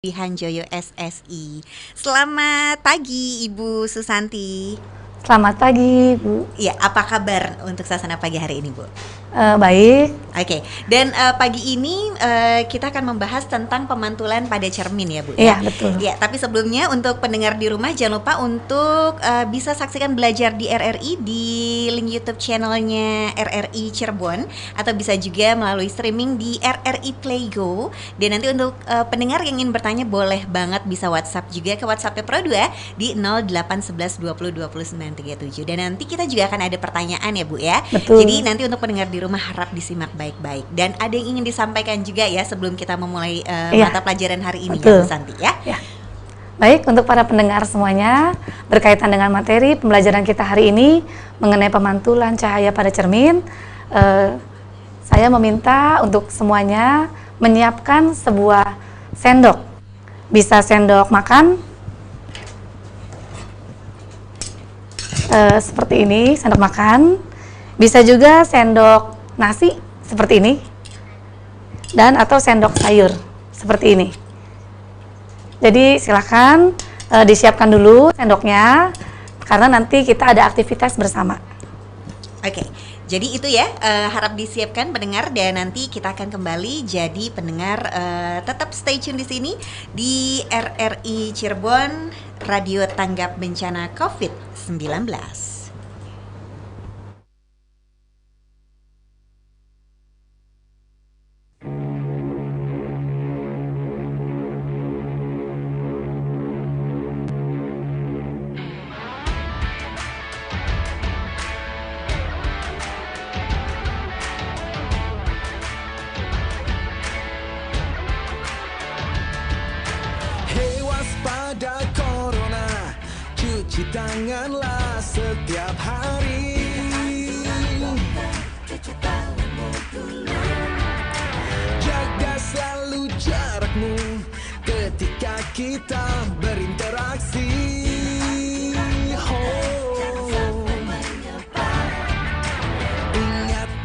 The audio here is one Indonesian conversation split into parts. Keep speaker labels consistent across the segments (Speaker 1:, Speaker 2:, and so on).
Speaker 1: di Hanjoyo SSI. Selamat pagi Ibu Susanti.
Speaker 2: Selamat pagi, Bu.
Speaker 1: Ya, apa kabar untuk suasana pagi hari ini, Bu?
Speaker 2: Baik.
Speaker 1: Oke, dan pagi ini kita akan membahas tentang pemantulan pada cermin ya, Bu?
Speaker 2: Iya, betul.
Speaker 1: Ya, tapi sebelumnya untuk pendengar di rumah jangan lupa untuk bisa saksikan belajar di RRI di link YouTube channelnya RRI Cirebon, atau bisa juga melalui streaming di RRI Play Go. Dan nanti untuk pendengar yang ingin bertanya boleh banget bisa WhatsApp juga ke WhatsApp Pro 2 di 0811 20 29 37. Dan nanti kita juga akan ada pertanyaan ya, Bu ya.
Speaker 2: Betul.
Speaker 1: Jadi nanti untuk pendengar di rumah harap disimak baik-baik. Dan ada yang ingin disampaikan juga ya sebelum kita memulai mata pelajaran hari ini.
Speaker 2: Betul.
Speaker 1: Ya, Bu Santi ya.
Speaker 2: Ya. Baik, untuk para pendengar semuanya, berkaitan dengan materi pembelajaran kita hari ini mengenai pemantulan cahaya pada cermin, saya meminta untuk semuanya menyiapkan sebuah sendok. Bisa sendok makan, seperti ini, sendok makan. Bisa juga sendok nasi seperti ini, dan atau sendok sayur seperti ini. Jadi silakan disiapkan dulu sendoknya, karena nanti kita ada aktivitas bersama.
Speaker 1: Oke, jadi itu ya, harap disiapkan pendengar, dan nanti kita akan kembali. Jadi pendengar tetap stay tune di sini di RRI Cirebon, Radio Tanggap Bencana COVID-19.
Speaker 3: Waspada corona, cuci tanganlah setiap hari. Jaga selalu jarakmu ketika kita berinteraksi.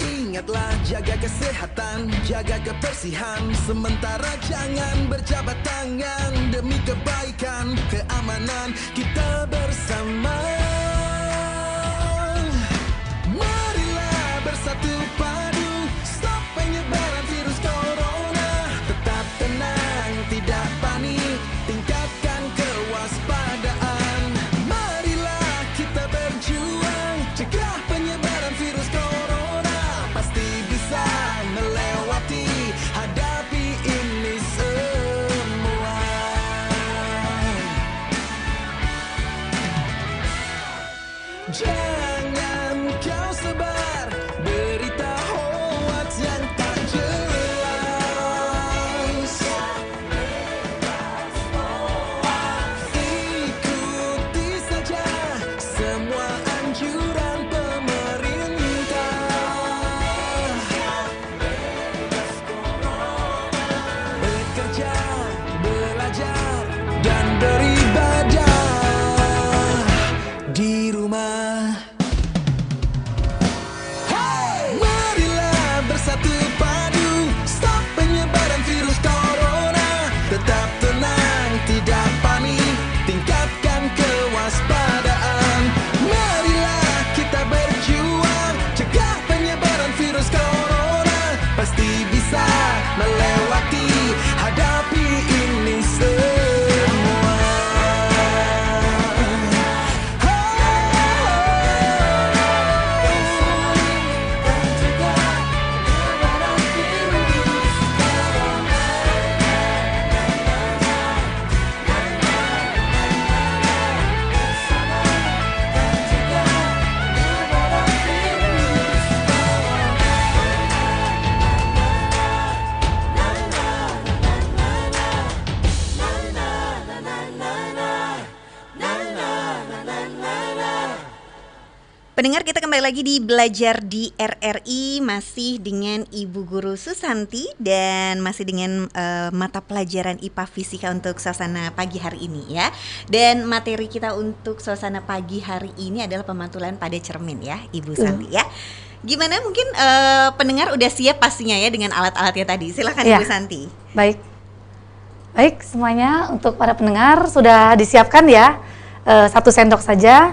Speaker 3: Ingatlah jaga kesehatan, jaga kebersihan. Sementara jangan berjabat tangan, demi kebaikan, keamanan kita bersama. Marilah bersatu padu, stop penyebaran virus corona. Tetap tenang, tidak panik, tingkatkan kewaspadaan. Marilah kita berjuang, cegah penyebaran virus corona. Pasti bisa melewati, hadapi ini semua. Jangan kau sebar berita hoax yang tak jelas. Ikuti saja semua anjuran pemerintah. Bekerja, belajar, dan beribadah di rumah. Marilah bersatu padu, stop penyebaran virus corona. Tetap tenang, tidak panik, tingkatkan kewaspadaan. Marilah kita berjuang, cegah penyebaran virus corona. Pasti bisa melewati, hadapi ini semua.
Speaker 1: Pendengar, kita kembali lagi di Belajar di RRI, masih dengan Ibu Guru Susanti dan masih dengan mata pelajaran IPA Fisika untuk suasana pagi hari ini ya. Dan materi kita untuk suasana pagi hari ini adalah pemantulan pada cermin ya, Ibu Santi ya. Gimana, mungkin pendengar udah siap pastinya ya dengan alat-alatnya tadi. Silakan Ibu Santi.
Speaker 2: Baik. Baik semuanya, untuk para pendengar sudah disiapkan ya 1 sendok saja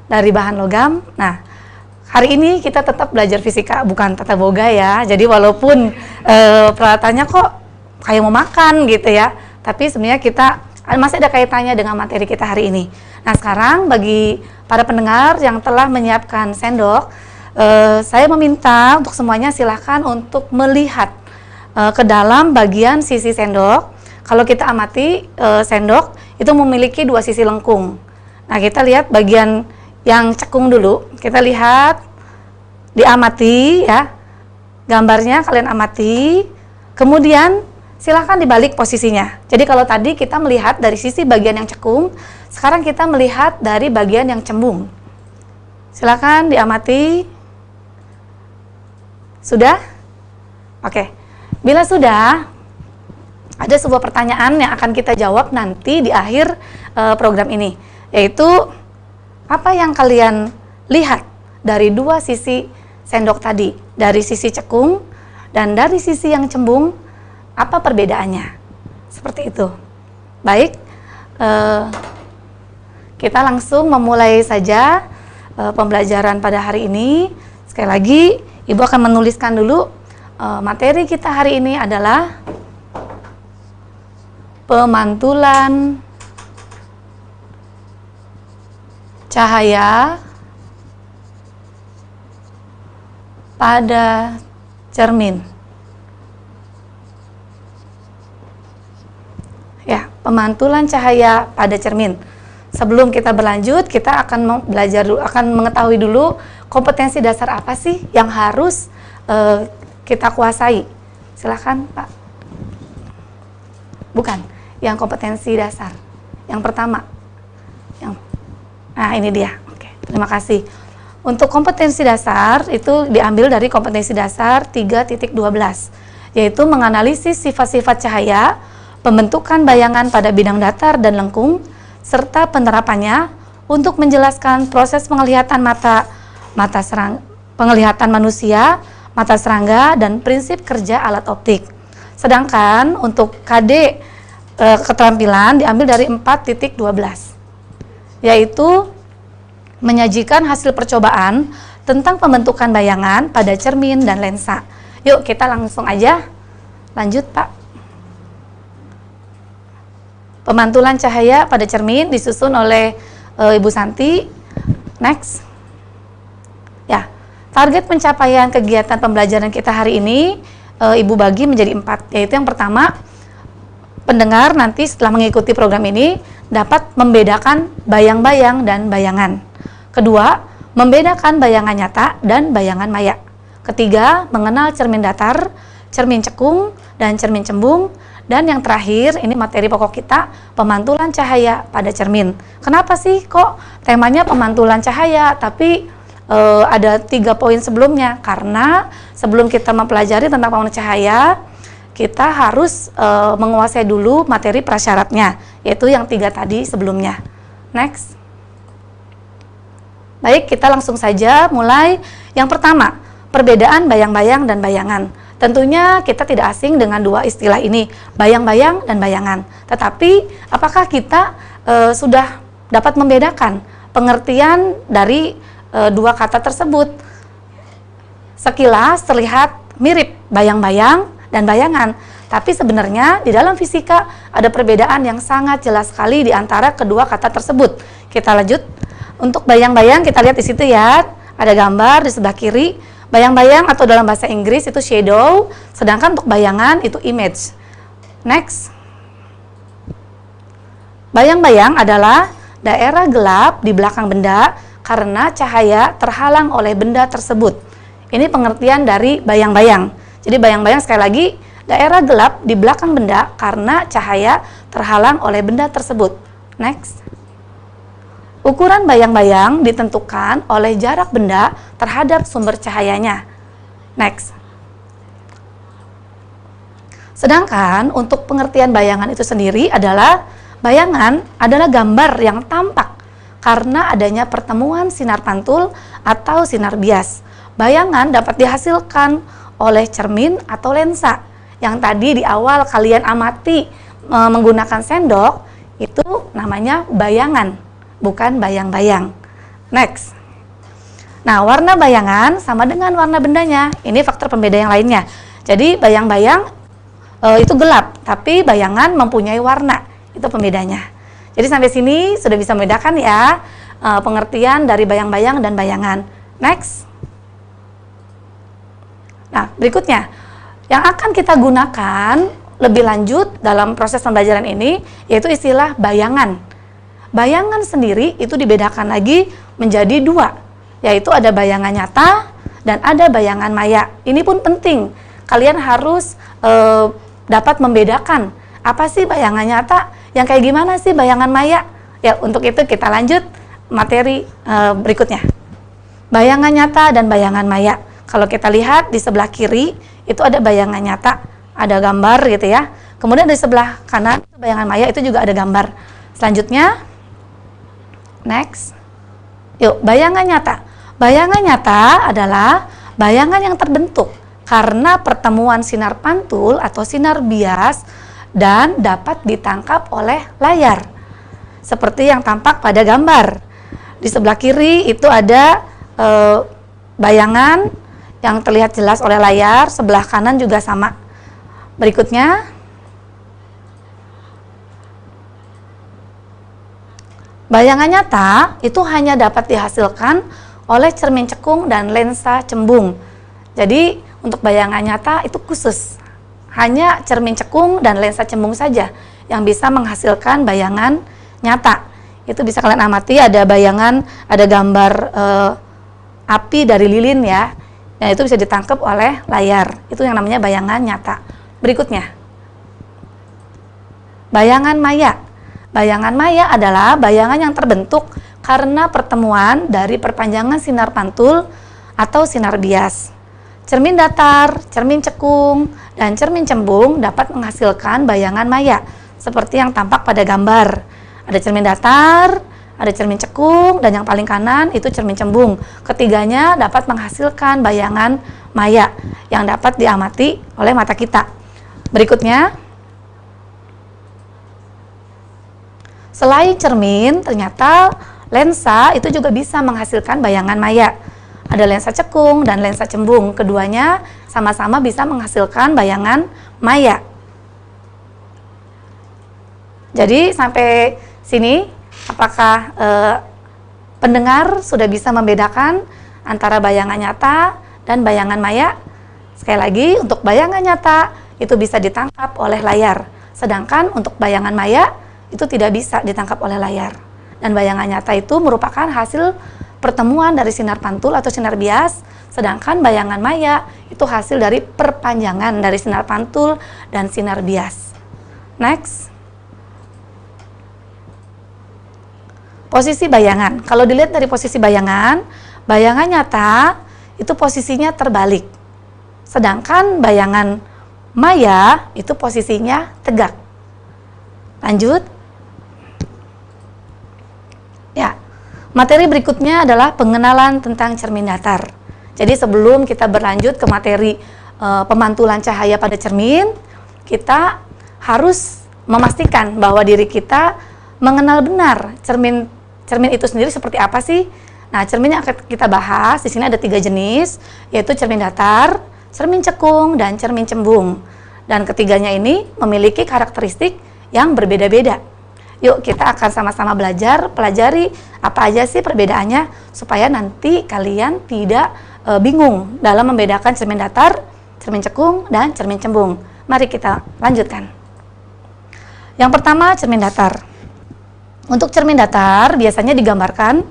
Speaker 2: dari bahan logam. Nah, hari ini kita tetap belajar fisika, bukan tata boga ya. Jadi walaupun peralatannya kok kayak mau makan gitu ya, tapi sebenarnya kita masih ada kaitannya dengan materi kita hari ini. Nah, sekarang bagi para pendengar yang telah menyiapkan sendok, saya meminta untuk semuanya silahkan untuk melihat ke dalam bagian sisi sendok. Kalau kita amati sendok itu memiliki 2 sisi lengkung. Nah, kita lihat bagian yang cekung dulu. Kita lihat, diamati ya. Gambarnya kalian amati. Kemudian silahkan dibalik posisinya. Jadi kalau tadi kita melihat dari sisi bagian yang cekung, sekarang kita melihat dari bagian yang cembung. Silahkan diamati. Sudah? Oke. Bila sudah, ada sebuah pertanyaan yang akan kita jawab nanti di akhir program ini, yaitu apa yang kalian lihat dari 2 sisi sendok tadi, dari sisi cekung dan dari sisi yang cembung, apa perbedaannya? Seperti itu. Baik, kita langsung memulai saja pembelajaran pada hari ini. Sekali lagi, Ibu akan menuliskan dulu materi kita hari ini adalah pemantulan cahaya pada cermin. Ya, pemantulan cahaya pada cermin. Sebelum kita berlanjut, kita akan belajar dulu, akan mengetahui dulu kompetensi dasar apa sih yang harus kita kuasai. Silakan, Pak. Bukan, yang kompetensi dasar. Yang pertama. Nah, ini dia. Oke, terima kasih. Untuk kompetensi dasar itu diambil dari kompetensi dasar 3.12, yaitu menganalisis sifat-sifat cahaya, pembentukan bayangan pada bidang datar dan lengkung, serta penerapannya untuk menjelaskan proses penglihatan penglihatan manusia, mata serangga, dan prinsip kerja alat optik. Sedangkan untuk KD keterampilan diambil dari 4.12, yaitu menyajikan hasil percobaan tentang pembentukan bayangan pada cermin dan lensa. Yuk kita langsung aja lanjut, Pak. Pemantulan cahaya pada cermin disusun oleh Ibu Santi. Next. Ya, target pencapaian kegiatan pembelajaran kita hari ini Ibu bagi menjadi 4, yaitu yang pertama, pendengar nanti setelah mengikuti program ini dapat membedakan bayang-bayang dan bayangan. Kedua, membedakan bayangan nyata dan bayangan maya. Ketiga, mengenal cermin datar, cermin cekung, dan cermin cembung. Dan yang terakhir, ini materi pokok kita, pemantulan cahaya pada cermin. Kenapa sih kok temanya pemantulan cahaya, tapi ada 3 poin sebelumnya? Karena sebelum kita mempelajari tentang pemantulan cahaya, kita harus menguasai dulu materi prasyaratnya, yaitu yang 3 tadi sebelumnya. Next. Baik, kita langsung saja mulai. Yang pertama, perbedaan bayang-bayang dan bayangan. Tentunya kita tidak asing dengan 2 istilah ini, bayang-bayang dan bayangan. Tetapi, apakah kita sudah dapat membedakan pengertian dari 2 kata tersebut? Sekilas terlihat mirip bayang-bayang dan bayangan, tapi sebenarnya di dalam fisika ada perbedaan yang sangat jelas sekali di antara kedua kata tersebut. Kita lanjut. Untuk bayang-bayang kita lihat di situ ya, ada gambar di sebelah kiri. Bayang-bayang atau dalam bahasa Inggris itu shadow, sedangkan untuk bayangan itu image. Next. Bayang-bayang adalah daerah gelap di belakang benda karena cahaya terhalang oleh benda tersebut. Ini pengertian dari bayang-bayang. Jadi bayang-bayang sekali lagi, daerah gelap di belakang benda karena cahaya terhalang oleh benda tersebut. Next. Ukuran bayang-bayang ditentukan oleh jarak benda terhadap sumber cahayanya. Next. Sedangkan untuk pengertian bayangan itu sendiri adalah bayangan adalah gambar yang tampak karena adanya pertemuan sinar pantul atau sinar bias. Bayangan dapat dihasilkan oleh cermin atau lensa yang tadi di awal kalian amati menggunakan sendok, itu namanya bayangan, bukan bayang-bayang. Next. Nah, warna bayangan sama dengan warna bendanya. Ini faktor pembeda yang lainnya. Jadi bayang-bayang itu gelap, tapi bayangan mempunyai warna. Itu pembedanya. Jadi sampai sini sudah bisa membedakan ya pengertian dari bayang-bayang dan bayangan. Next. Nah, berikutnya yang akan kita gunakan lebih lanjut dalam proses pembelajaran ini yaitu istilah bayangan. Bayangan sendiri itu dibedakan lagi menjadi dua, yaitu ada bayangan nyata dan ada bayangan maya. Ini pun penting, kalian harus dapat membedakan apa sih bayangan nyata, yang kayak gimana sih bayangan maya. Ya, untuk itu kita lanjut materi berikutnya. Bayangan nyata dan bayangan maya. Kalau kita lihat di sebelah kiri itu ada bayangan nyata, ada gambar gitu ya. Kemudian di sebelah kanan bayangan maya itu juga ada gambar. Selanjutnya, next. Yuk, bayangan nyata. Bayangan nyata adalah bayangan yang terbentuk karena pertemuan sinar pantul atau sinar bias dan dapat ditangkap oleh layar. Seperti yang tampak pada gambar. Di sebelah kiri itu ada bayangan yang terlihat jelas oleh layar, sebelah kanan juga sama. Berikutnya, bayangan nyata itu hanya dapat dihasilkan oleh cermin cekung dan lensa cembung. Jadi, untuk bayangan nyata itu khusus. Hanya cermin cekung dan lensa cembung saja yang bisa menghasilkan bayangan nyata. Itu bisa kalian amati, ada bayangan, ada gambar api dari lilin ya. Nah, itu bisa ditangkap oleh layar. Itu yang namanya bayangan nyata. Berikutnya, bayangan maya. Bayangan maya adalah bayangan yang terbentuk karena pertemuan dari perpanjangan sinar pantul atau sinar bias. Cermin datar, cermin cekung, dan cermin cembung dapat menghasilkan bayangan maya, seperti yang tampak pada gambar. Ada cermin datar, ada cermin cekung, dan yang paling kanan itu cermin cembung. Ketiganya dapat menghasilkan bayangan maya yang dapat diamati oleh mata kita. Berikutnya, selain cermin, ternyata lensa itu juga bisa menghasilkan bayangan maya. Ada lensa cekung dan lensa cembung. Keduanya sama-sama bisa menghasilkan bayangan maya. Jadi sampai sini, apakah pendengar sudah bisa membedakan antara bayangan nyata dan bayangan maya? Sekali lagi, untuk bayangan nyata itu bisa ditangkap oleh layar. Sedangkan untuk bayangan maya itu tidak bisa ditangkap oleh layar. Dan bayangan nyata itu merupakan hasil pertemuan dari sinar pantul atau sinar bias. Sedangkan bayangan maya itu hasil dari perpanjangan dari sinar pantul dan sinar bias. Next. Posisi bayangan. Kalau dilihat dari posisi bayangan, bayangan nyata itu posisinya terbalik. Sedangkan bayangan maya itu posisinya tegak. Lanjut. Ya, materi berikutnya adalah pengenalan tentang cermin datar. Jadi sebelum kita berlanjut ke materi pemantulan cahaya pada cermin, kita harus memastikan bahwa diri kita mengenal benar cermin itu sendiri seperti apa sih. Nah, cermin yang akan kita bahas di sini ada 3 jenis, yaitu cermin datar, cermin cekung, dan cermin cembung. Dan ketiganya ini memiliki karakteristik yang berbeda-beda. Yuk, kita akan sama-sama pelajari apa aja sih perbedaannya supaya nanti kalian tidak bingung dalam membedakan cermin datar, cermin cekung, dan cermin cembung. Mari kita lanjutkan. Yang pertama, cermin datar. Untuk cermin datar biasanya digambarkan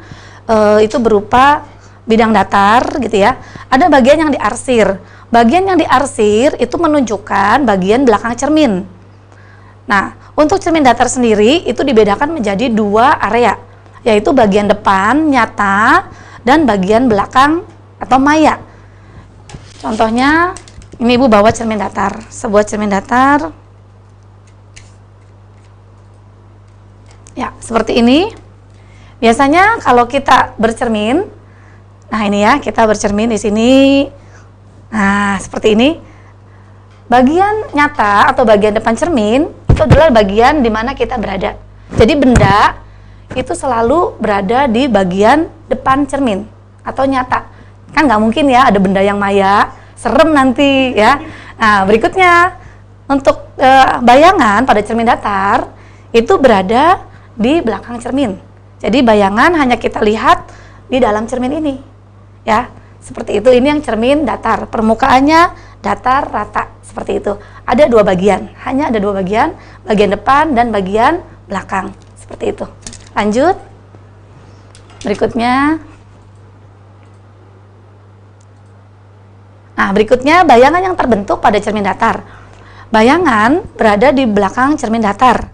Speaker 2: itu berupa bidang datar gitu ya. Ada bagian yang diarsir. Bagian yang diarsir itu menunjukkan bagian belakang cermin. Nah, untuk cermin datar sendiri itu dibedakan menjadi 2 area, yaitu bagian depan nyata dan bagian belakang atau maya. Contohnya, ini Ibu bawa cermin datar, sebuah cermin datar. Ya, seperti ini. Biasanya kalau kita bercermin, nah ini ya, kita bercermin di sini. Nah, seperti ini. Bagian nyata atau bagian depan cermin itu adalah bagian di mana kita berada. Jadi benda itu selalu berada di bagian depan cermin atau nyata. Kan nggak mungkin ya ada benda yang maya, serem nanti ya. Nah, berikutnya untuk bayangan pada cermin datar itu berada di belakang cermin. Jadi bayangan hanya kita lihat di dalam cermin ini. Ya, seperti itu. Ini yang cermin datar. Permukaannya datar rata seperti itu. Ada dua bagian, hanya ada dua bagian, bagian depan dan bagian belakang. Seperti itu. Lanjut. Berikutnya. Nah, berikutnya bayangan yang terbentuk pada cermin datar. Bayangan berada di belakang cermin datar.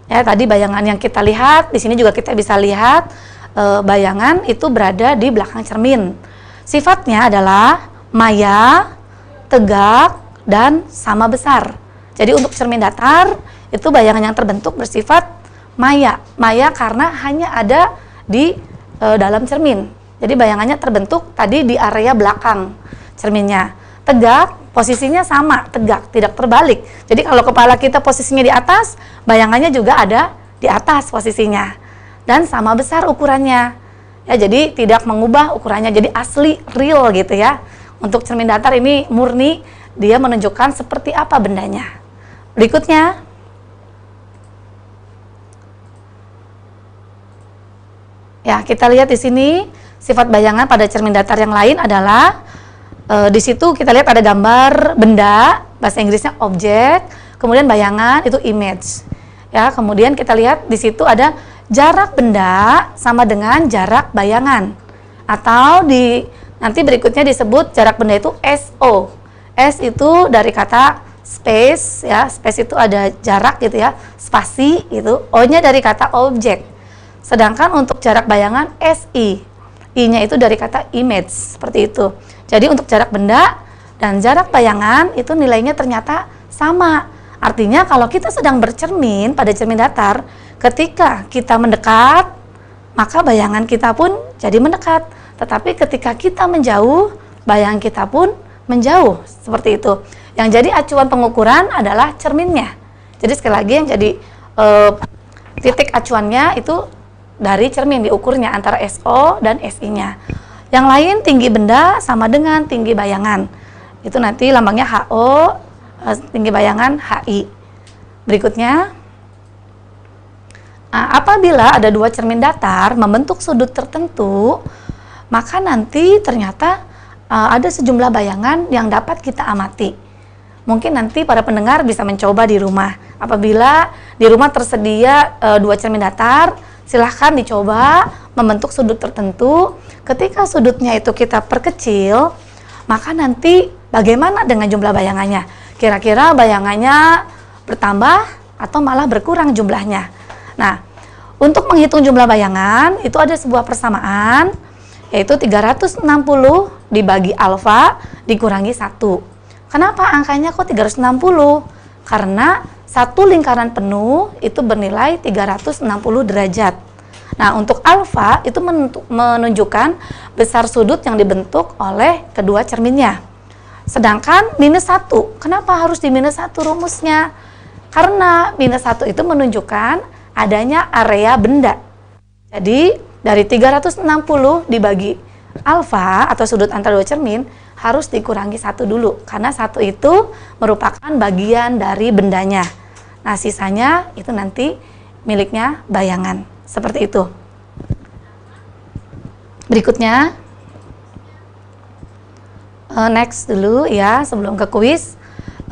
Speaker 2: Ya, tadi bayangan yang kita lihat, di sini juga kita bisa lihat bayangan itu berada di belakang cermin. Sifatnya adalah maya, tegak, dan sama besar. Jadi untuk cermin datar, itu bayangan yang terbentuk bersifat maya. Maya karena hanya ada di dalam cermin. Jadi bayangannya terbentuk tadi di area belakang cerminnya. Tegak, posisinya sama, tegak, tidak terbalik. Jadi kalau kepala kita posisinya di atas, bayangannya juga ada di atas posisinya. Dan sama besar ukurannya. Ya, jadi tidak mengubah ukurannya, jadi asli, real gitu ya. Untuk cermin datar ini murni, dia menunjukkan seperti apa bendanya. Berikutnya. Ya, kita lihat di sini sifat bayangan pada cermin datar yang lain adalah di situ kita lihat ada gambar benda, bahasa Inggrisnya objek, kemudian bayangan itu image. Ya, kemudian kita lihat di situ ada jarak benda sama dengan jarak bayangan. Atau nanti berikutnya disebut jarak benda itu SO. S itu dari kata space ya, space itu ada jarak gitu ya, spasi gitu. O-nya dari kata objek. Sedangkan untuk jarak bayangan SI. I-nya itu dari kata image, seperti itu. Jadi untuk jarak benda dan jarak bayangan itu nilainya ternyata sama. Artinya kalau kita sedang bercermin pada cermin datar, ketika kita mendekat, maka bayangan kita pun jadi mendekat. Tetapi ketika kita menjauh, bayangan kita pun menjauh. Seperti itu. Yang jadi acuan pengukuran adalah cerminnya. Jadi sekali lagi yang jadi titik acuannya itu dari cermin, diukurnya antara SO dan SI-nya. Yang lain tinggi benda sama dengan tinggi bayangan. Itu nanti lambangnya HO, tinggi bayangan HI. Berikutnya, apabila ada dua cermin datar membentuk sudut tertentu, maka nanti ternyata ada sejumlah bayangan yang dapat kita amati. Mungkin nanti para pendengar bisa mencoba di rumah. Apabila di rumah tersedia dua cermin datar, silahkan dicoba membentuk sudut tertentu. Ketika sudutnya itu kita perkecil, maka nanti bagaimana dengan jumlah bayangannya? Kira-kira bayangannya bertambah atau malah berkurang jumlahnya? Nah, untuk menghitung jumlah bayangan, itu ada sebuah persamaan, yaitu 360 dibagi alfa dikurangi 1. Kenapa angkanya kok 360? Karena satu lingkaran penuh itu bernilai 360 derajat. Nah, untuk alfa itu menunjukkan besar sudut yang dibentuk oleh kedua cerminnya. Sedangkan minus 1, kenapa harus di minus 1 rumusnya? Karena minus 1 itu menunjukkan adanya area benda. Jadi, dari 360 dibagi alfa atau sudut antara dua cermin harus dikurangi 1 dulu. Karena 1 itu merupakan bagian dari bendanya. Nah, sisanya itu nanti miliknya bayangan. Seperti itu. Berikutnya, next dulu ya, sebelum ke kuis.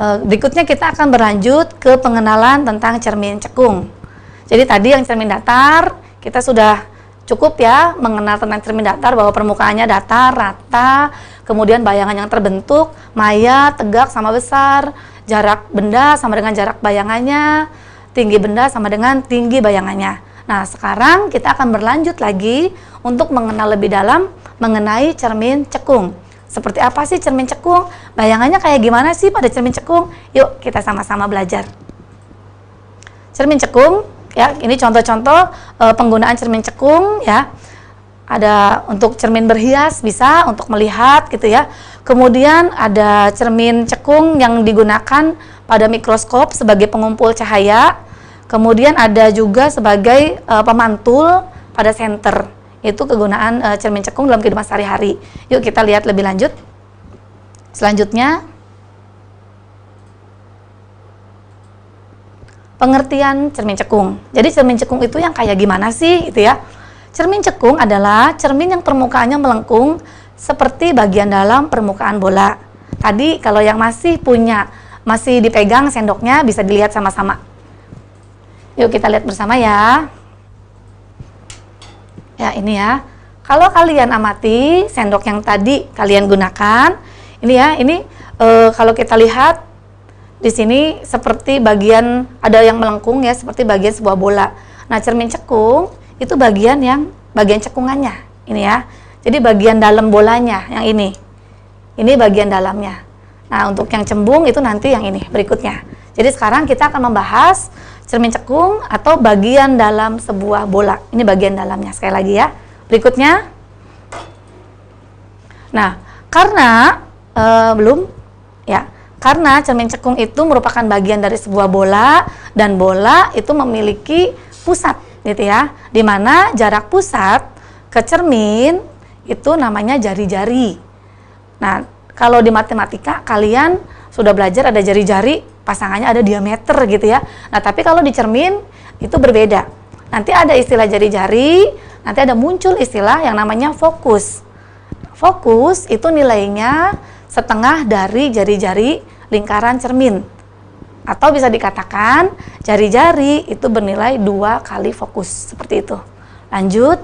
Speaker 2: Berikutnya kita akan berlanjut ke pengenalan tentang cermin cekung. Jadi tadi yang cermin datar, kita sudah cukup ya mengenal tentang cermin datar, bahwa permukaannya datar, rata, kemudian bayangan yang terbentuk, maya, tegak, sama besar, jarak benda sama dengan jarak bayangannya, tinggi benda sama dengan tinggi bayangannya. Nah, sekarang kita akan berlanjut lagi untuk mengenal lebih dalam mengenai cermin cekung. Seperti apa sih cermin cekung? Bayangannya kayak gimana sih pada cermin cekung? Yuk kita sama-sama belajar. Cermin cekung, ya, ini contoh-contoh penggunaan cermin cekung ya. Ada untuk cermin berhias, bisa untuk melihat gitu ya. Kemudian ada cermin cekung yang digunakan pada mikroskop sebagai pengumpul cahaya, kemudian ada juga sebagai pemantul pada senter. Itu kegunaan cermin cekung dalam kehidupan sehari-hari. Yuk kita lihat lebih lanjut. Selanjutnya, pengertian cermin cekung. Jadi cermin cekung itu yang kayak gimana sih gitu ya? Cermin cekung adalah cermin yang permukaannya melengkung seperti bagian dalam permukaan bola. Tadi kalau yang masih dipegang sendoknya bisa dilihat sama-sama. Yuk kita lihat bersama ya. Ya ini ya. Kalau kalian amati sendok yang tadi kalian gunakan, ini ya, kalau kita lihat di sini seperti bagian ada yang melengkung ya, seperti bagian sebuah bola. Nah, cermin cekung itu bagian cekungannya. Ini ya. Jadi bagian dalam bolanya yang ini. Ini bagian dalamnya. Nah, untuk yang cembung itu nanti yang ini berikutnya. Jadi sekarang kita akan membahas cermin cekung atau bagian dalam sebuah bola. Ini bagian dalamnya. Sekali lagi ya. Berikutnya. Nah, karena karena cermin cekung itu merupakan bagian dari sebuah bola dan bola itu memiliki pusat gitu ya. Di mana jarak pusat ke cermin itu namanya jari-jari. Nah, kalau di matematika kalian sudah belajar ada jari-jari, pasangannya ada diameter gitu ya. Nah, tapi kalau di cermin itu berbeda. Nanti ada istilah jari-jari, nanti ada muncul istilah yang namanya fokus. Fokus itu nilainya setengah dari jari-jari lingkaran cermin. Atau bisa dikatakan jari-jari itu bernilai 2 kali fokus. Seperti itu. Lanjut.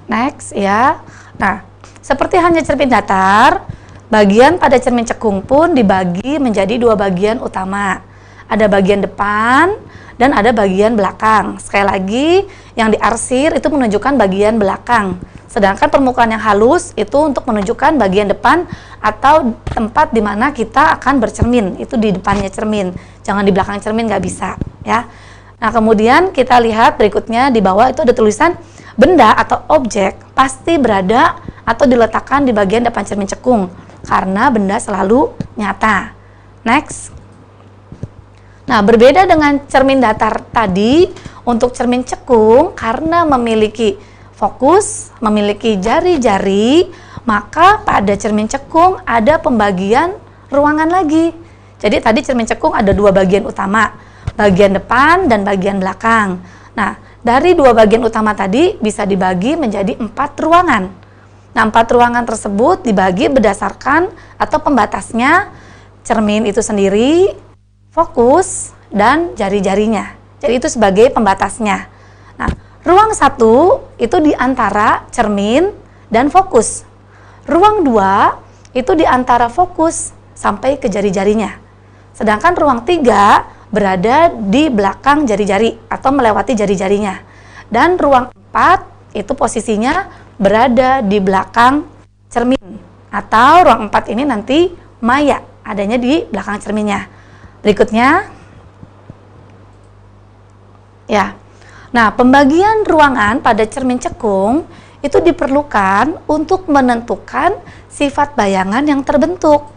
Speaker 2: Next ya. Nah, seperti hanya cermin datar, bagian pada cermin cekung pun dibagi menjadi 2 bagian utama. Ada bagian depan dan ada bagian belakang. Sekali lagi, yang diarsir itu menunjukkan bagian belakang. Sedangkan permukaan yang halus itu untuk menunjukkan bagian depan atau tempat di mana kita akan bercermin. Itu di depannya cermin. Jangan di belakang cermin, nggak bisa ya. Nah, kemudian kita lihat berikutnya di bawah itu ada tulisan benda atau objek pasti berada atau diletakkan di bagian depan cermin cekung karena benda selalu nyata. Next. Nah, berbeda dengan cermin datar tadi, untuk cermin cekung karena memiliki fokus, memiliki jari-jari, maka pada cermin cekung ada pembagian ruangan lagi. Jadi tadi cermin cekung ada 2 bagian utama, bagian depan dan bagian belakang. Nah, dari 2 bagian utama tadi bisa dibagi menjadi 4 ruangan. Nah, 4 ruangan tersebut dibagi berdasarkan atau pembatasnya cermin itu sendiri, fokus, dan jari-jarinya. Jadi itu sebagai pembatasnya. Nah, ruang 1 itu di antara cermin dan fokus. Ruang 2 itu di antara fokus sampai ke jari-jarinya. Sedangkan ruang 3 berada di belakang jari-jari atau melewati jari-jarinya. Dan ruang 4 itu posisinya berada di belakang cermin. Atau ruang 4 ini nanti maya, adanya di belakang cerminnya. Berikutnya, ya. Nah, pembagian ruangan pada cermin cekung itu diperlukan untuk menentukan sifat bayangan yang terbentuk.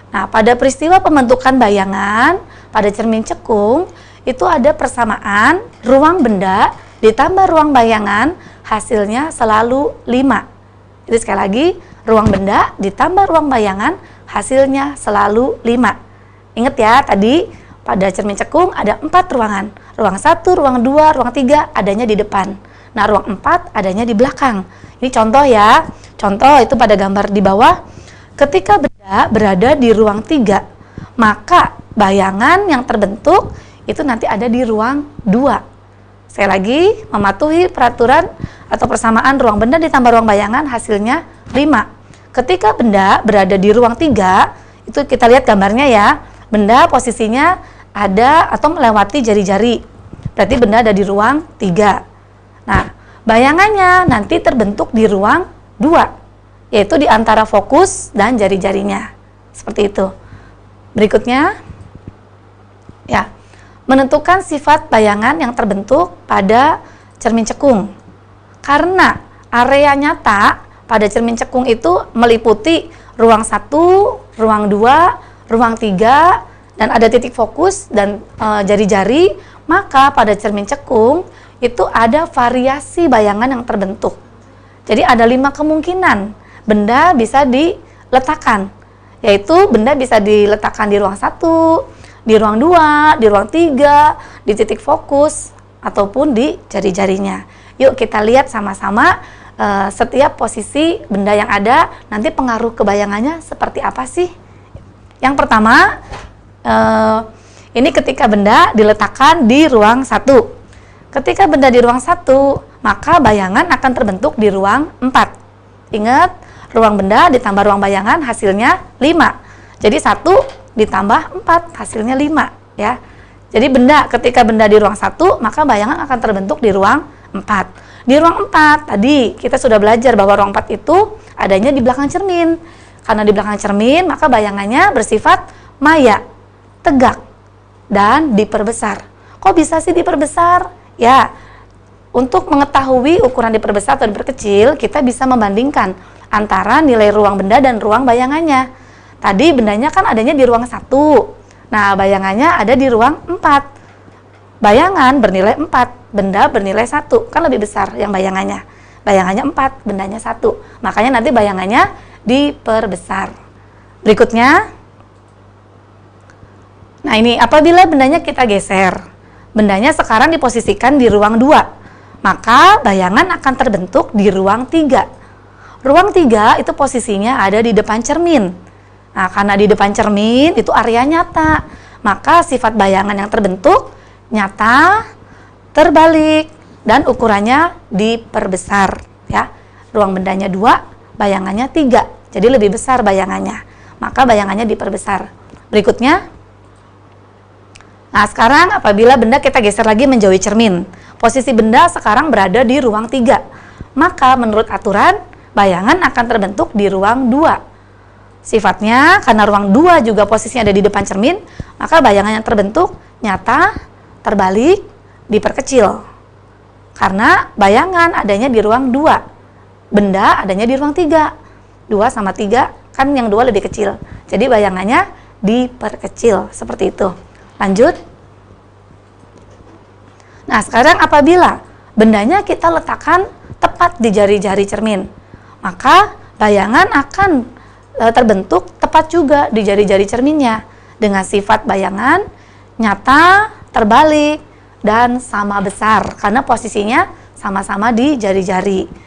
Speaker 2: Nah, pada peristiwa pembentukan bayangan pada cermin cekung itu ada persamaan ruang benda ditambah ruang bayangan, hasilnya selalu 5. Jadi sekali lagi, ruang benda ditambah ruang bayangan, hasilnya selalu 5. Ingat ya, tadi pada cermin cekung ada 4 ruangan. Ruang 1, ruang 2, ruang 3 adanya di depan. Nah, ruang 4 adanya di belakang. Ini contoh ya. Contoh itu pada gambar di bawah. Ketika benda berada di ruang 3, maka bayangan yang terbentuk itu nanti ada di ruang 2. Sekali lagi, mematuhi peraturan atau persamaan ruang benda ditambah ruang bayangan, hasilnya 5. Ketika benda berada di ruang 3, itu kita lihat gambarnya ya. Benda posisinya ada atau melewati jari-jari. Berarti benda ada di ruang 3. Nah, bayangannya nanti terbentuk di ruang 2, yaitu di antara fokus dan jari-jarinya. Seperti itu. Berikutnya, ya, menentukan sifat bayangan yang terbentuk pada cermin cekung. Karena area nyata pada cermin cekung itu meliputi ruang 1, ruang 2, ruang 3 dan ada titik fokus dan jari-jari, maka pada cermin cekung itu ada variasi bayangan yang terbentuk. Jadi ada 5 kemungkinan benda bisa diletakkan, yaitu benda bisa diletakkan di ruang 1, di ruang 2, di ruang 3, di titik fokus, ataupun di jari-jarinya. Yuk kita lihat sama-sama setiap posisi benda yang ada, nanti pengaruh ke bayangannya seperti apa sih? Yang pertama, ini ketika benda diletakkan di ruang 1. Ketika benda di ruang 1, maka bayangan akan terbentuk di ruang 4. Ingat, ruang benda ditambah ruang bayangan hasilnya 5. Jadi 1 ditambah 4 hasilnya 5 ya. Jadi ketika benda di ruang 1, maka bayangan akan terbentuk di ruang 4. Di ruang 4 tadi kita sudah belajar bahwa ruang 4 itu adanya di belakang cermin. Karena di belakang cermin, maka bayangannya bersifat maya, tegak, dan diperbesar. Kok bisa sih diperbesar? Ya, untuk mengetahui ukuran diperbesar atau diperkecil, kita bisa membandingkan antara nilai ruang benda dan ruang bayangannya. Tadi bendanya kan adanya di ruang 1. Nah, bayangannya ada di ruang 4. Bayangan bernilai 4, benda bernilai 1. Kan lebih besar yang bayangannya. Bayangannya 4, bendanya 1. Makanya nanti bayangannya diperbesar. Berikutnya, nah ini apabila bendanya kita geser, bendanya sekarang diposisikan di ruang 2, maka bayangan akan terbentuk di ruang 3. Ruang 3 itu posisinya ada di depan cermin. Nah, karena di depan cermin itu area nyata, maka sifat bayangan yang terbentuk nyata, terbalik, dan ukurannya diperbesar ya. Ruang bendanya 2, bayangannya 3, jadi lebih besar bayangannya, maka bayangannya diperbesar. Berikutnya, nah sekarang apabila benda kita geser lagi menjauhi cermin, posisi benda sekarang berada di ruang 3, maka menurut aturan bayangan akan terbentuk di ruang 2. Sifatnya karena ruang 2 juga posisinya ada di depan cermin, maka bayangan yang terbentuk nyata, terbalik, diperkecil. Karena bayangan adanya di ruang 2, benda adanya di ruang 3. 2 sama 3 kan yang 2 lebih kecil, jadi bayangannya diperkecil seperti itu. Lanjut. Nah, sekarang apabila bendanya kita letakkan tepat di jari-jari cermin, maka bayangan akan terbentuk tepat juga di jari-jari cerminnya dengan sifat bayangan nyata, terbalik, dan sama besar karena posisinya sama-sama di jari-jari.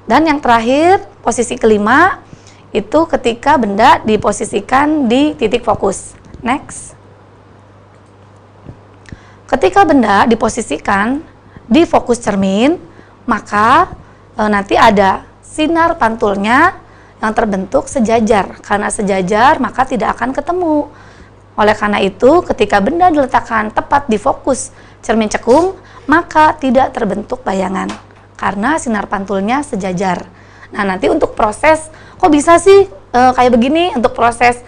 Speaker 2: Dan yang terakhir, posisi kelima itu ketika benda diposisikan di titik fokus. Next. Ketika benda diposisikan di fokus cermin, maka nanti ada sinar pantulnya yang terbentuk sejajar. Karena sejajar, maka tidak akan ketemu. Oleh karena itu, ketika benda diletakkan tepat di fokus cermin cekung, maka tidak terbentuk bayangan. Karena sinar pantulnya sejajar. Nah, nanti untuk proses, kok bisa sih kayak begini? Untuk proses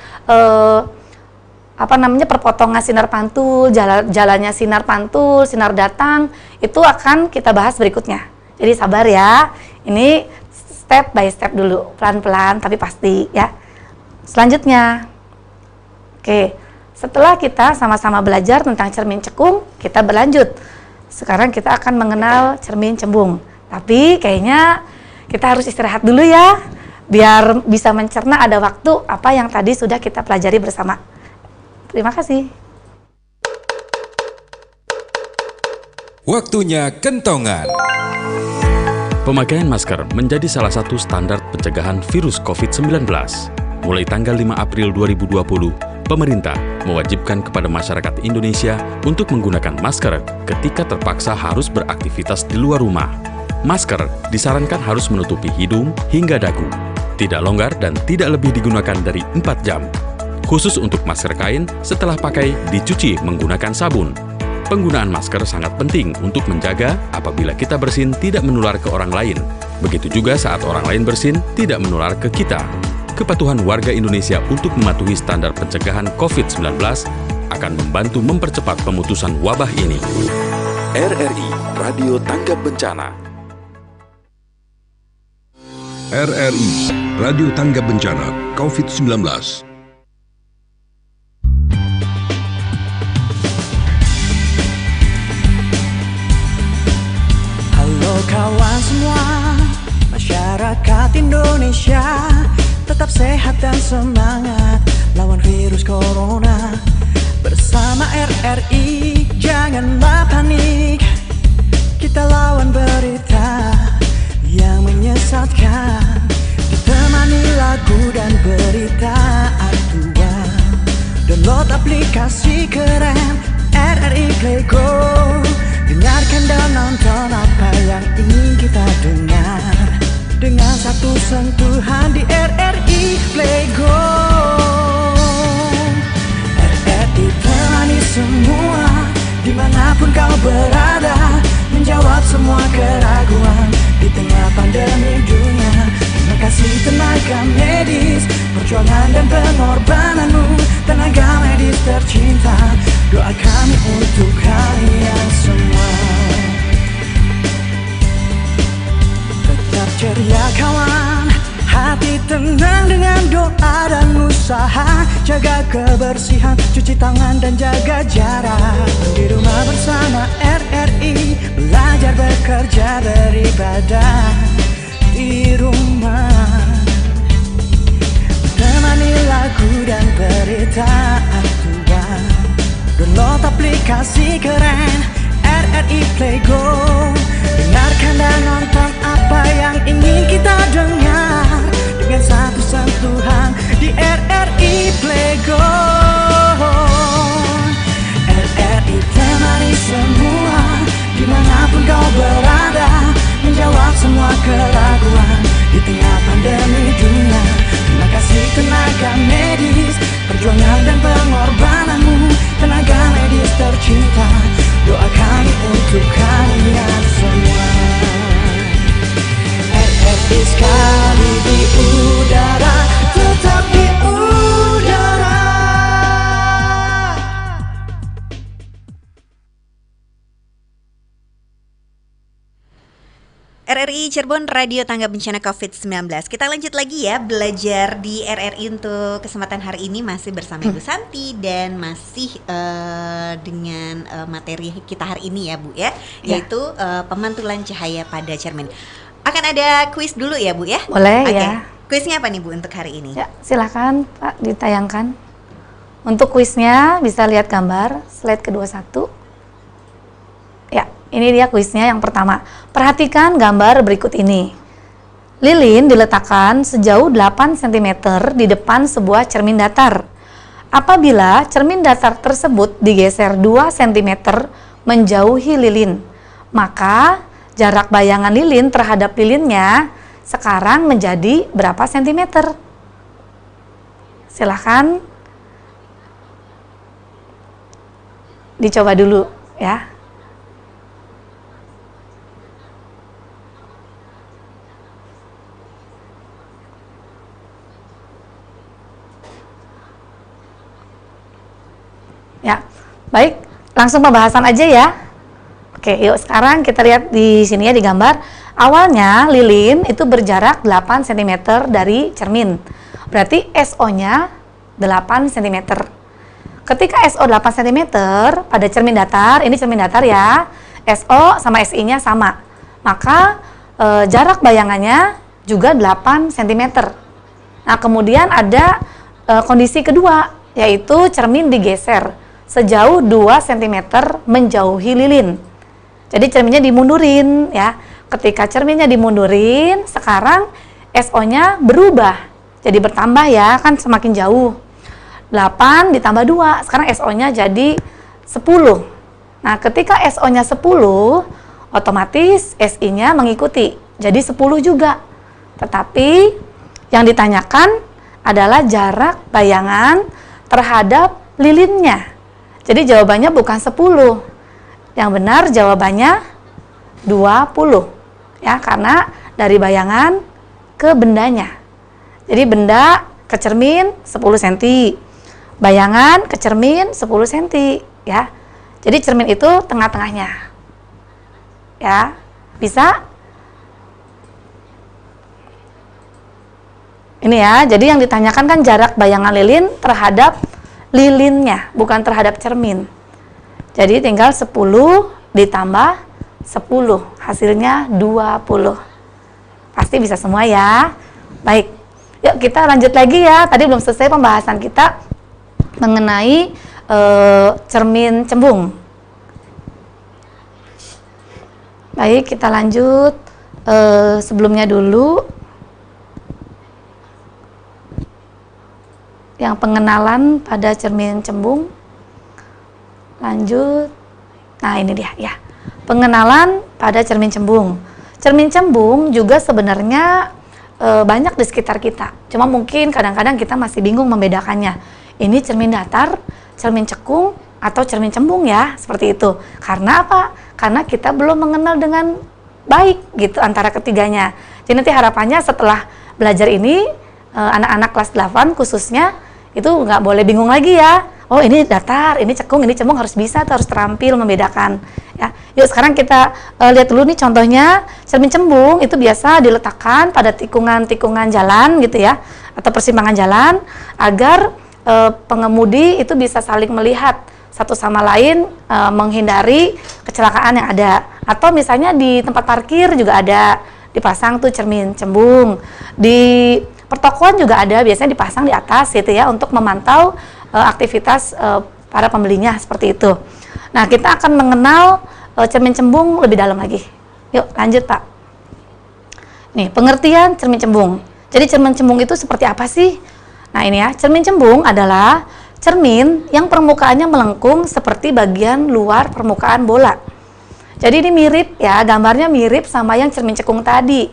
Speaker 2: perpotongan sinar pantul, jalannya sinar pantul, sinar datang, itu akan kita bahas berikutnya. Jadi sabar ya, ini step by step dulu, pelan-pelan tapi pasti ya. Selanjutnya, oke, setelah kita sama-sama belajar tentang cermin cekung, kita berlanjut. Sekarang kita akan mengenal cermin cembung. Tapi kayaknya kita harus istirahat dulu ya, biar bisa mencerna ada waktu apa yang tadi sudah kita pelajari bersama. Terima kasih.
Speaker 4: Waktunya kentongan. Pemakaian masker menjadi salah satu standar pencegahan virus COVID-19. Mulai tanggal 5 April 2020, pemerintah mewajibkan kepada masyarakat Indonesia untuk menggunakan masker ketika terpaksa harus beraktivitas di luar rumah. Masker disarankan harus menutupi hidung hingga dagu, tidak longgar dan tidak lebih digunakan dari 4 jam. Khusus untuk masker kain, setelah pakai dicuci menggunakan sabun. Penggunaan masker sangat penting untuk menjaga apabila kita bersin tidak menular ke orang lain. Begitu juga saat orang lain bersin tidak menular ke kita. Kepatuhan warga Indonesia untuk mematuhi standar pencegahan COVID-19 akan membantu mempercepat pemutusan wabah ini. RRI Radio Tanggap Bencana.
Speaker 5: RRI Radio Tanggap Bencana COVID-19.
Speaker 3: semua masyarakat Indonesia tetap sehat dan semangat lawan virus corona. Bersama RRI janganlah panik, kita lawan berita yang menyesatkan. Ditemani lagu dan berita aktual, download aplikasi keren RRI Play Go. Dengarkan dan nonton apa yang ingin kita dengar dengan satu sentuhan di RRI Play Go. RRI temani semua dimanapun kau berada, menjawab semua keraguan di tengah pandemi dunia. Terima kasih tenaga medis, perjuangan dan pengorbananmu, tenaga medis tercinta. Doa kami untuk kalian semua. Tetap ceria kawan, hati tenang dengan doa dan usaha. Jaga kebersihan, cuci tangan dan jaga jarak. Di rumah bersama RRI, belajar bekerja beribadah di rumah. Temani lagu dan berita aktual, download aplikasi keren RRI Play Go. Dengarkan dan nonton apa yang ingin kita dengar dengan satu sentuhan di RRI Play Go. RRI temani semua dimanapun kau berada, menjawab semua keraguan di tengah pandemi dunia. Terima kasih tenaga medis, perjuangan dan pengorbananmu, tenaga medis tercinta. Doa kami untuk kalian semua. RRI sekali di udara, tetap di udara.
Speaker 1: RRI Cirebon, Radio Tangga Bencana COVID-19. Kita lanjut lagi ya, belajar di RRI untuk kesempatan hari ini masih bersama Ibu Santi dan masih dengan materi kita hari ini ya Bu ya, yaitu pemantulan cahaya pada cermin. Akan ada kuis dulu ya Bu ya?
Speaker 2: Boleh ya.
Speaker 1: Kuisnya apa nih Bu untuk hari ini?
Speaker 2: Ya, silakan Pak ditayangkan. Untuk kuisnya bisa lihat gambar slide ke-21. Ya, ini dia kuisnya yang pertama. Perhatikan gambar berikut ini. Lilin diletakkan sejauh 8 cm di depan sebuah cermin datar. Apabila cermin datar tersebut digeser 2 cm menjauhi lilin, maka jarak bayangan lilin terhadap lilinnya sekarang menjadi berapa sentimeter? Silahkan dicoba dulu ya. Ya, baik, langsung pembahasan aja ya. Oke, yuk sekarang kita lihat di sini ya di gambar. Awalnya lilin itu berjarak 8 cm dari cermin. Berarti SO-nya 8 cm. Ketika SO 8 cm pada cermin datar, ini cermin datar ya, SO sama SI-nya sama. Maka jarak bayangannya juga 8 cm. Nah, kemudian ada kondisi kedua, yaitu cermin digeser sejauh 2 cm menjauhi lilin. Jadi cerminnya dimundurin ya. Ketika cerminnya dimundurin, sekarang SO-nya berubah. Jadi bertambah ya, kan semakin jauh. 8 ditambah 2, sekarang SO-nya jadi 10. Nah, ketika SO-nya 10, otomatis SI-nya mengikuti. Jadi 10 juga. Tetapi yang ditanyakan adalah jarak bayangan terhadap lilinnya. Jadi jawabannya bukan 10. Yang benar jawabannya 20. Ya, karena dari bayangan ke bendanya. Jadi benda ke cermin 10 cm. Bayangan ke cermin 10 cm, ya. Jadi cermin itu tengah-tengahnya. Ya. Bisa? Ini ya, jadi yang ditanyakan kan jarak bayangan lilin terhadap lilinnya, bukan terhadap cermin. Jadi tinggal 10 ditambah 10, hasilnya 20. Pasti bisa semua ya. Baik, yuk kita lanjut lagi ya. Tadi belum selesai pembahasan kita mengenai cermin cembung. Baik, kita lanjut. Sebelumnya dulu yang pengenalan pada cermin cembung. Lanjut. Nah, ini dia ya. Pengenalan pada cermin cembung. Cermin cembung juga sebenarnya banyak di sekitar kita. Cuma mungkin kadang-kadang kita masih bingung membedakannya. Ini cermin datar, cermin cekung, atau cermin cembung ya, seperti itu. Karena apa? Karena kita belum mengenal dengan baik gitu antara ketiganya. Jadi nanti harapannya setelah belajar ini, anak-anak kelas 8 khususnya, itu nggak boleh bingung lagi ya. Oh, ini datar, ini cekung, ini cembung, harus bisa, harus terampil membedakan. Ya, yuk sekarang kita lihat dulu nih contohnya. Cermin cembung itu biasa diletakkan pada tikungan-tikungan jalan gitu ya, atau persimpangan jalan, agar pengemudi itu bisa saling melihat satu sama lain, menghindari kecelakaan yang ada. Atau misalnya di tempat parkir juga ada dipasang tuh cermin cembung. Di pertokoan juga ada, biasanya dipasang di atas gitu ya, untuk memantau aktivitas para pembelinya, seperti itu. Nah, kita akan mengenal cermin cembung lebih dalam lagi. Yuk lanjut Pak. Nih, pengertian cermin cembung. Jadi cermin cembung itu seperti apa sih? Nah, ini ya, cermin cembung adalah cermin yang permukaannya melengkung seperti bagian luar permukaan bola. Jadi ini mirip ya, gambarnya mirip sama yang cermin cekung tadi,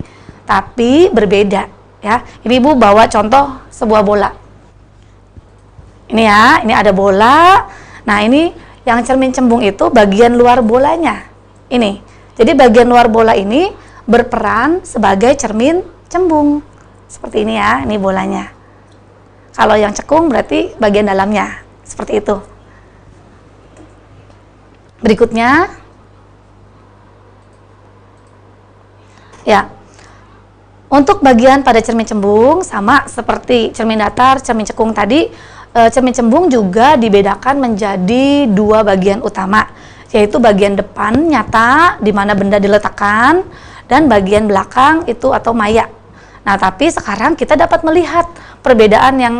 Speaker 2: tapi berbeda ya. Ini Ibu bawa contoh sebuah bola. Ini ya, ini ada bola. Nah, ini yang cermin cembung itu bagian luar bolanya. Ini. Jadi bagian luar bola ini berperan sebagai cermin cembung. Seperti ini ya, ini bolanya. Kalau yang cekung berarti bagian dalamnya. Seperti itu. Berikutnya. Ya. Untuk bagian pada cermin cembung sama seperti cermin datar, cermin cekung tadi, cermin cembung juga dibedakan menjadi dua bagian utama, yaitu bagian depan nyata di mana benda diletakkan, dan bagian belakang itu atau maya. Nah, tapi sekarang kita dapat melihat perbedaan yang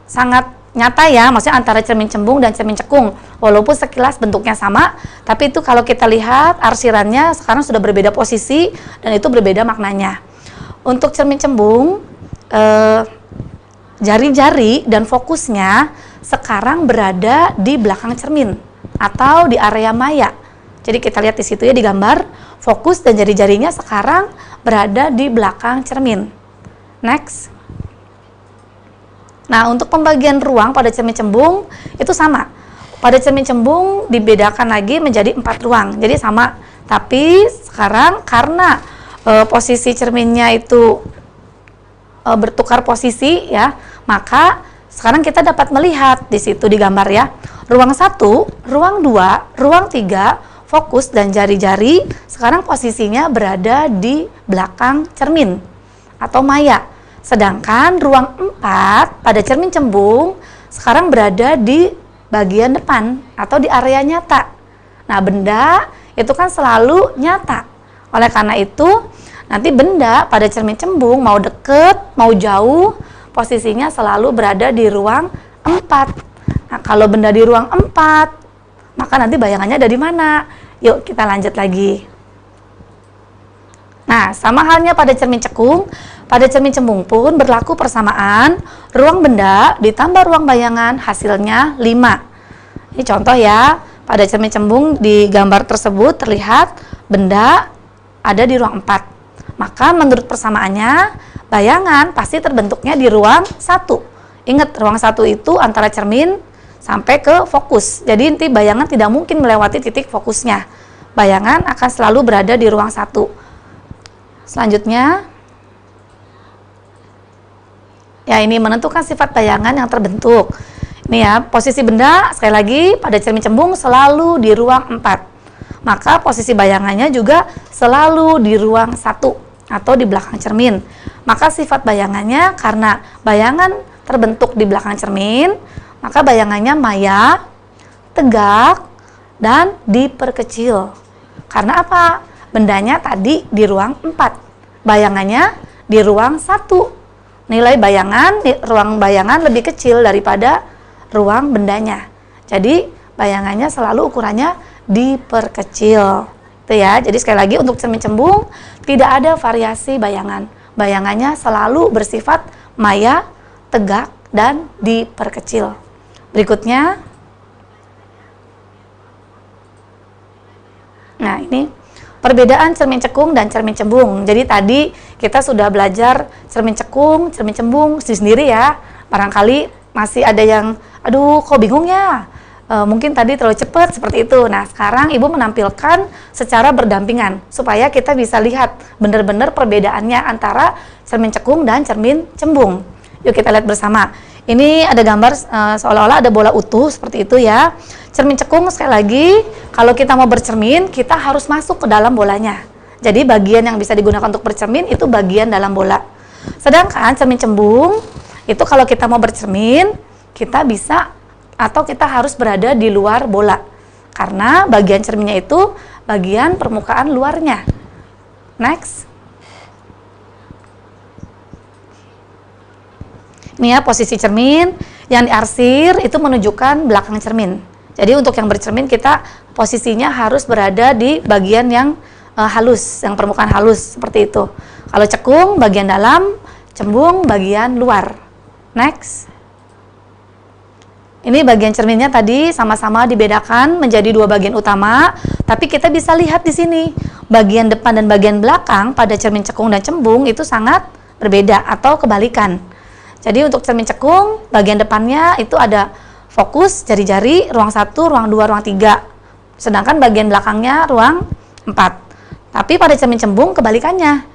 Speaker 2: sangat nyata ya, maksudnya antara cermin cembung dan cermin cekung. Walaupun sekilas bentuknya sama, tapi itu kalau kita lihat arsirannya sekarang sudah berbeda posisi dan itu berbeda maknanya. Untuk cermin cembung, jari-jari dan fokusnya sekarang berada di belakang cermin atau di area maya. Jadi kita lihat di situ ya di gambar, fokus dan jari-jarinya sekarang berada di belakang cermin. Next. Nah, untuk pembagian ruang pada cermin cembung itu sama. Pada cermin cembung dibedakan lagi menjadi 4 ruang. Jadi sama, tapi sekarang karena posisi cerminnya itu bertukar posisi ya, maka sekarang kita dapat melihat di situ di gambar ya. Ruang 1, ruang 2, ruang 3, fokus dan jari-jari sekarang posisinya berada di belakang cermin atau maya. Sedangkan ruang 4 pada cermin cembung sekarang berada di bagian depan atau di area nyata. Nah, benda itu kan selalu nyata. Oleh karena itu, nanti benda pada cermin cembung mau deket, mau jauh, posisinya selalu berada di ruang 4. Nah, kalau benda di ruang 4, maka nanti bayangannya ada di mana? Yuk kita lanjut lagi. Nah, sama halnya pada cermin cekung, pada cermin cembung pun berlaku persamaan, ruang benda ditambah ruang bayangan hasilnya 5. Ini contoh ya, pada cermin cembung di gambar tersebut terlihat benda ada di ruang 4. Maka menurut persamaannya, bayangan pasti terbentuknya di ruang 1. Ingat, ruang 1 itu antara cermin sampai ke fokus. Jadi nanti bayangan tidak mungkin melewati titik fokusnya. Bayangan akan selalu berada di ruang 1. Selanjutnya, ya ini menentukan sifat bayangan yang terbentuk. Ini ya, posisi benda sekali lagi pada cermin cembung selalu di ruang 4. Maka posisi bayangannya juga selalu di ruang 1 atau di belakang cermin. Maka sifat bayangannya karena bayangan terbentuk di belakang cermin, maka bayangannya maya, tegak, dan diperkecil. Karena apa? Bendanya tadi di ruang 4, bayangannya di ruang 1. Nilai bayangan di ruang bayangan lebih kecil daripada ruang bendanya. Jadi bayangannya selalu ukurannya diperkecil. Itu ya. Jadi sekali lagi untuk cermin cembung tidak ada variasi bayangan. Bayangannya selalu bersifat maya, tegak, dan diperkecil. Berikutnya. Nah, ini perbedaan cermin cekung dan cermin cembung. Jadi tadi kita sudah belajar cermin cekung, cermin cembung sendiri ya. Barangkali masih ada yang, aduh kok bingung ya? Mungkin tadi terlalu cepat seperti itu. Nah, sekarang Ibu menampilkan secara berdampingan supaya kita bisa lihat benar-benar perbedaannya antara cermin cekung dan cermin cembung. Yuk kita lihat bersama. Ini ada gambar seolah-olah ada bola utuh seperti itu ya. Cermin cekung sekali lagi, kalau kita mau bercermin, kita harus masuk ke dalam bolanya. Jadi bagian yang bisa digunakan untuk bercermin itu bagian dalam bola. Sedangkan cermin cembung, itu kalau kita mau bercermin, kita bisa atau kita harus berada di luar bola. Karena bagian cerminnya itu bagian permukaan luarnya. Next. Ini ya posisi cermin, yang diarsir itu menunjukkan belakang cermin. Jadi untuk yang bercermin kita posisinya harus berada di bagian yang halus, yang permukaan halus seperti itu. Kalau cekung bagian dalam, cembung bagian luar. Next. Ini bagian cerminnya tadi sama-sama dibedakan menjadi dua bagian utama, tapi kita bisa lihat di sini bagian depan dan bagian belakang pada cermin cekung dan cembung itu sangat berbeda atau kebalikan. Jadi untuk cermin cekung bagian depannya itu ada fokus jari-jari ruang 1, ruang 2, ruang 3. Sedangkan bagian belakangnya ruang 4. Tapi pada cermin cembung kebalikannya.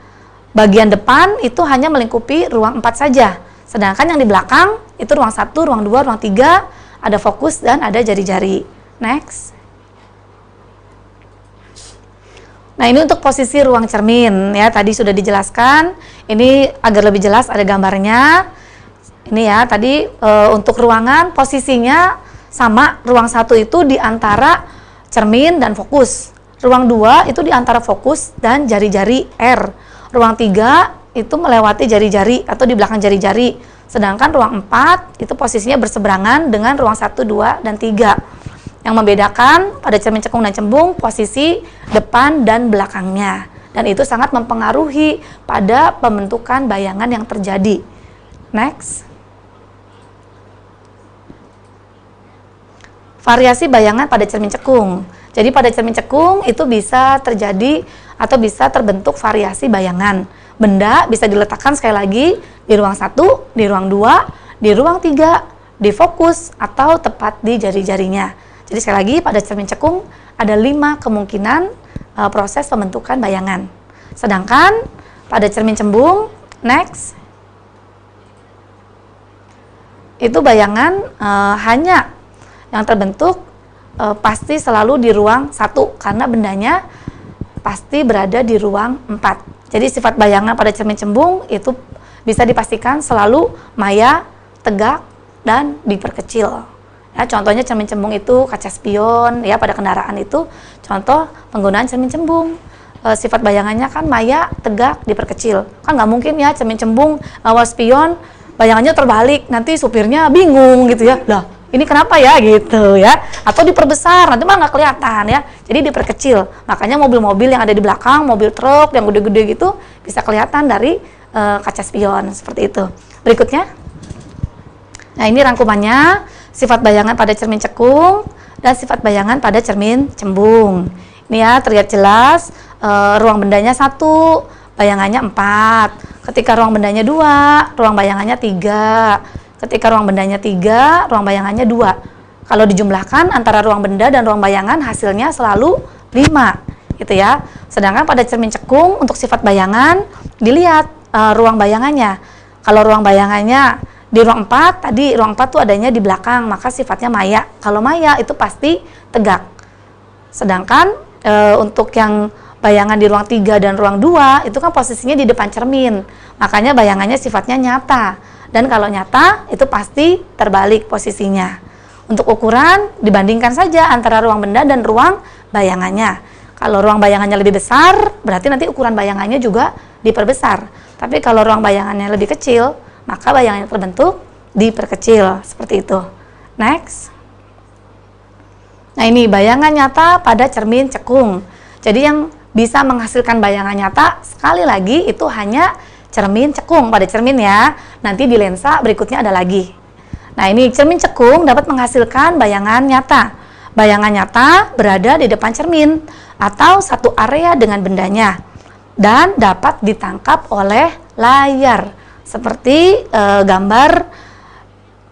Speaker 2: Bagian depan itu hanya melingkupi ruang 4 saja. Sedangkan yang di belakang itu ruang 1, ruang 2, ruang 3, ada fokus dan ada jari-jari. Next. Nah, ini untuk posisi ruang cermin ya, tadi sudah dijelaskan. Ini agar lebih jelas ada gambarnya. Ini ya, tadi untuk ruangan posisinya sama, ruang 1 itu di antara cermin dan fokus. Ruang 2 itu di antara fokus dan jari-jari R. Ruang 3 itu melewati jari-jari atau di belakang jari-jari. Sedangkan ruang 4 itu posisinya berseberangan dengan ruang 1, 2, dan 3. Yang membedakan pada cermin cekung dan cembung posisi depan dan belakangnya. Dan itu sangat mempengaruhi pada pembentukan bayangan yang terjadi. Next. Variasi bayangan pada cermin cekung. Jadi pada cermin cekung itu bisa terjadi atau bisa terbentuk variasi bayangan. Benda bisa diletakkan sekali lagi di ruang 1, di ruang 2, di ruang 3, di fokus, atau tepat di jari-jarinya. Jadi sekali lagi pada cermin cekung ada 5 kemungkinan proses pembentukan bayangan. Sedangkan pada cermin cembung, next, itu bayangan hanya yang terbentuk pasti selalu di ruang 1 karena bendanya pasti berada di ruang 4. Jadi sifat bayangan pada cermin cembung itu bisa dipastikan selalu maya, tegak, dan diperkecil. Ya, contohnya cermin cembung itu kaca spion ya pada kendaraan itu contoh penggunaan cermin cembung. Sifat bayangannya kan maya, tegak, diperkecil. Kan nggak mungkin ya cermin cembung awal spion bayangannya terbalik, nanti supirnya bingung gitu ya. Lah, ini kenapa ya gitu ya, atau diperbesar nanti malah nggak kelihatan ya, jadi diperkecil. Makanya mobil-mobil yang ada di belakang, mobil truk yang gede-gede gitu bisa kelihatan dari kaca spion seperti itu. Berikutnya, nah ini rangkumannya sifat bayangan pada cermin cekung dan sifat bayangan pada cermin cembung. Ini ya terlihat jelas ruang bendanya 1, bayangannya 4. Ketika ruang bendanya 2, ruang bayangannya 3. Ketika ruang bendanya 3, ruang bayangannya 2. Kalau dijumlahkan antara ruang benda dan ruang bayangan hasilnya selalu 5 gitu ya. Sedangkan pada cermin cekung untuk sifat bayangan dilihat ruang bayangannya. Kalau ruang bayangannya di ruang 4, tadi ruang 4 tuh adanya di belakang, maka sifatnya maya. Kalau maya itu pasti tegak. Sedangkan untuk yang bayangan di ruang 3 dan ruang 2 itu kan posisinya di depan cermin. Makanya bayangannya sifatnya nyata. Dan kalau nyata itu pasti terbalik posisinya. Untuk ukuran dibandingkan saja antara ruang benda dan ruang bayangannya. Kalau ruang bayangannya lebih besar, berarti nanti ukuran bayangannya juga diperbesar. Tapi kalau ruang bayangannya lebih kecil, maka bayangan yang terbentuk diperkecil, seperti itu. Next. Nah, ini bayangan nyata pada cermin cekung. Jadi yang bisa menghasilkan bayangan nyata, sekali lagi itu hanya cermin cekung pada cermin ya. Nanti di lensa berikutnya ada lagi. Nah, ini cermin cekung dapat menghasilkan bayangan nyata. Bayangan nyata berada di depan cermin atau satu area dengan bendanya dan dapat ditangkap oleh layar seperti gambar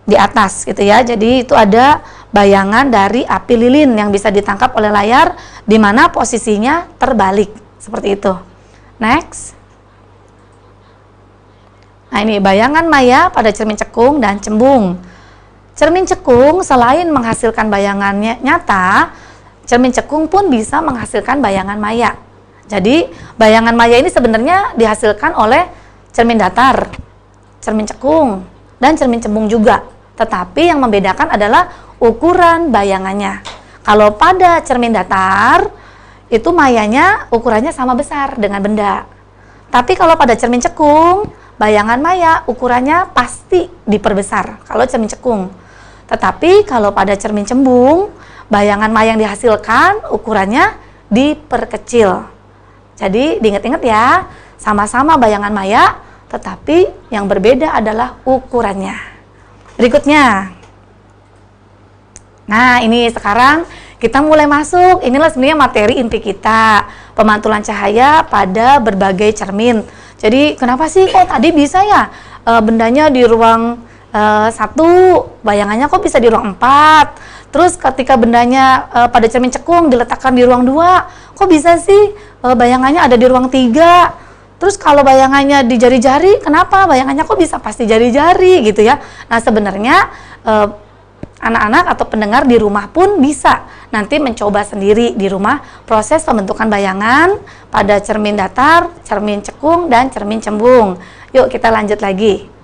Speaker 2: di atas gitu ya. Jadi itu ada bayangan dari api lilin yang bisa ditangkap oleh layar di mana posisinya terbalik seperti itu. Next. Nah, ini bayangan maya pada cermin cekung dan cembung. Cermin cekung selain menghasilkan bayangannya nyata, cermin cekung pun bisa menghasilkan bayangan maya. Jadi bayangan maya ini sebenarnya dihasilkan oleh cermin datar, cermin cekung, dan cermin cembung juga. Tetapi yang membedakan adalah ukuran bayangannya. Kalau pada cermin datar, itu mayanya ukurannya sama besar dengan benda. Tapi kalau pada cermin cekung, bayangan maya ukurannya pasti diperbesar kalau cermin cekung. Tetapi kalau pada cermin cembung, bayangan maya yang dihasilkan ukurannya diperkecil. Jadi diingat-ingat ya, sama-sama bayangan maya, tetapi yang berbeda adalah ukurannya. Berikutnya. Nah, ini sekarang kita mulai masuk. Inilah sebenarnya materi inti kita, pemantulan cahaya pada berbagai cermin. Jadi kenapa sih kok tadi bisa ya bendanya di ruang 1, bayangannya kok bisa di ruang 4. Terus ketika bendanya pada cermin cekung diletakkan di ruang 2, kok bisa sih bayangannya ada di ruang 3. Terus kalau bayangannya di jari-jari, kenapa bayangannya kok bisa pasti jari-jari gitu ya. Nah, sebenarnya anak-anak atau pendengar di rumah pun bisa nanti mencoba sendiri di rumah proses pembentukan bayangan pada cermin datar, cermin cekung, dan cermin cembung. Yuk kita lanjut lagi.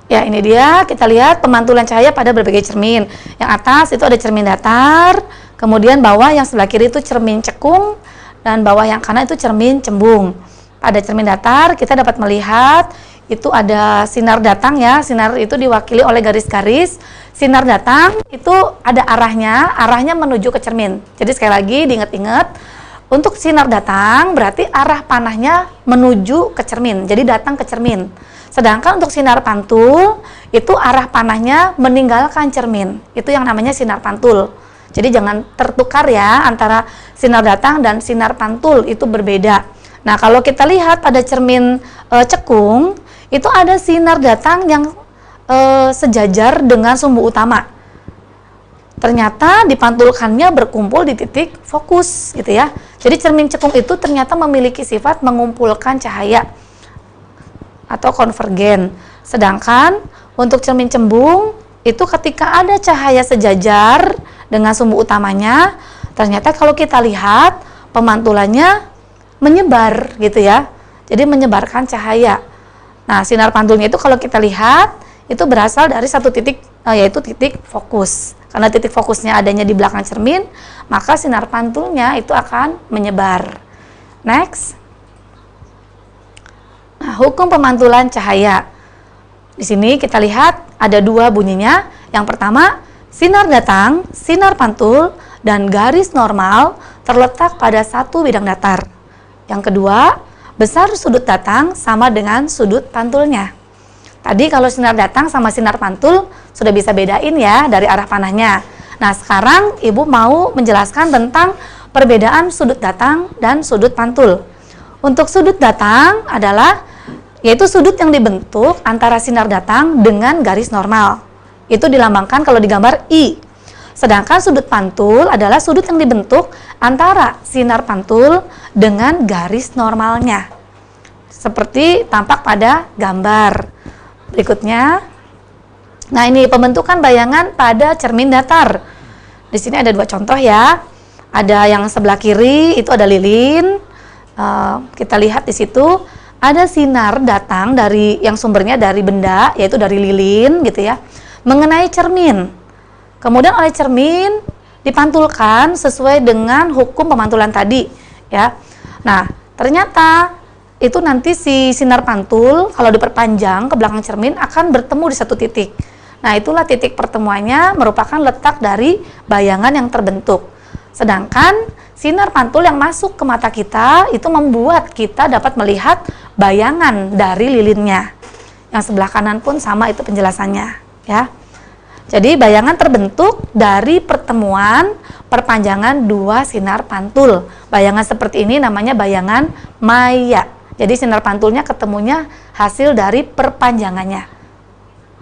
Speaker 2: Ya, ini dia, kita lihat pemantulan cahaya pada berbagai cermin. Yang atas itu ada cermin datar, kemudian bawah yang sebelah kiri itu cermin cekung, dan bawah yang kanan itu cermin cembung. Pada cermin datar kita dapat melihat itu ada sinar datang ya, sinar itu diwakili oleh garis-garis. Sinar datang itu ada arahnya menuju ke cermin. Jadi sekali lagi diingat-ingat, untuk sinar datang berarti arah panahnya menuju ke cermin, jadi datang ke cermin. Sedangkan untuk sinar pantul, itu arah panahnya meninggalkan cermin. Itu yang namanya sinar pantul. Jadi jangan tertukar ya antara sinar datang dan sinar pantul, itu berbeda. Nah, kalau kita lihat pada cermin cekung, itu ada sinar datang yang sejajar dengan sumbu utama. Ternyata dipantulkannya berkumpul di titik fokus gitu ya. Jadi cermin cekung itu ternyata memiliki sifat mengumpulkan cahaya atau konvergen. Sedangkan untuk cermin cembung itu ketika ada cahaya sejajar dengan sumbu utamanya, ternyata kalau kita lihat pemantulannya menyebar gitu ya. Jadi menyebarkan cahaya. Nah, sinar pantulnya itu kalau kita lihat itu berasal dari satu titik, yaitu titik fokus. Karena titik fokusnya adanya di belakang cermin, maka sinar pantulnya itu akan menyebar. Next. Nah, hukum pemantulan cahaya. Di sini kita lihat ada dua bunyinya. Yang pertama, sinar datang, sinar pantul, dan garis normal terletak pada satu bidang datar. Yang kedua, besar sudut datang sama dengan sudut pantulnya. Tadi kalau sinar datang sama sinar pantul sudah bisa bedain ya dari arah panahnya. Nah, sekarang Ibu mau menjelaskan tentang perbedaan sudut datang dan sudut pantul. Untuk sudut datang adalah yaitu sudut yang dibentuk antara sinar datang dengan garis normal. Itu dilambangkan kalau digambar I. Sedangkan sudut pantul adalah sudut yang dibentuk antara sinar pantul dengan garis normalnya. Seperti tampak pada gambar berikutnya. Nah, ini pembentukan bayangan pada cermin datar. Di sini ada dua contoh ya. Ada yang sebelah kiri itu ada lilin. Kita lihat di situ ada sinar datang dari yang sumbernya dari benda, yaitu dari lilin gitu ya, mengenai cermin. Kemudian oleh cermin dipantulkan sesuai dengan hukum pemantulan tadi, ya. Nah, ternyata itu nanti si sinar pantul kalau diperpanjang ke belakang cermin akan bertemu di satu titik. Nah, itulah titik pertemuannya merupakan letak dari bayangan yang terbentuk. Sedangkan sinar pantul yang masuk ke mata kita itu membuat kita dapat melihat bayangan dari lilinnya. Yang sebelah kanan pun sama itu penjelasannya, ya. Jadi bayangan terbentuk dari pertemuan perpanjangan dua sinar pantul. Bayangan seperti ini namanya bayangan maya. Jadi sinar pantulnya ketemunya hasil dari perpanjangannya.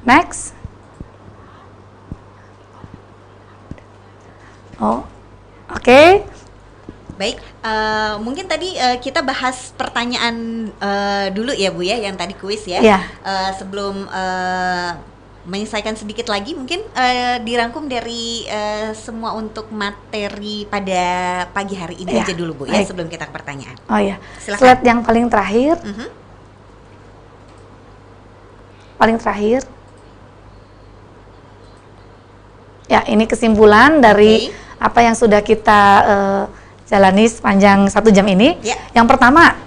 Speaker 2: Next. Oh, oke.
Speaker 1: Baik, mungkin tadi kita bahas pertanyaan dulu ya Bu ya, yang tadi kuis ya.
Speaker 2: Iya.
Speaker 1: Sebelum menyelesaikan sedikit lagi, mungkin dirangkum dari semua untuk materi pada pagi hari ini
Speaker 2: Iya,
Speaker 1: aja dulu Bu ya,
Speaker 2: baik.
Speaker 1: sebelum kita ke pertanyaan.
Speaker 2: Oh iya.
Speaker 1: Silakan.
Speaker 2: Slide yang paling terakhir.
Speaker 1: Mhm.
Speaker 2: Paling terakhir. Ya, ini kesimpulan dari apa yang sudah kita jalani sepanjang 1 jam ini.
Speaker 1: Ya.
Speaker 2: Yang pertama,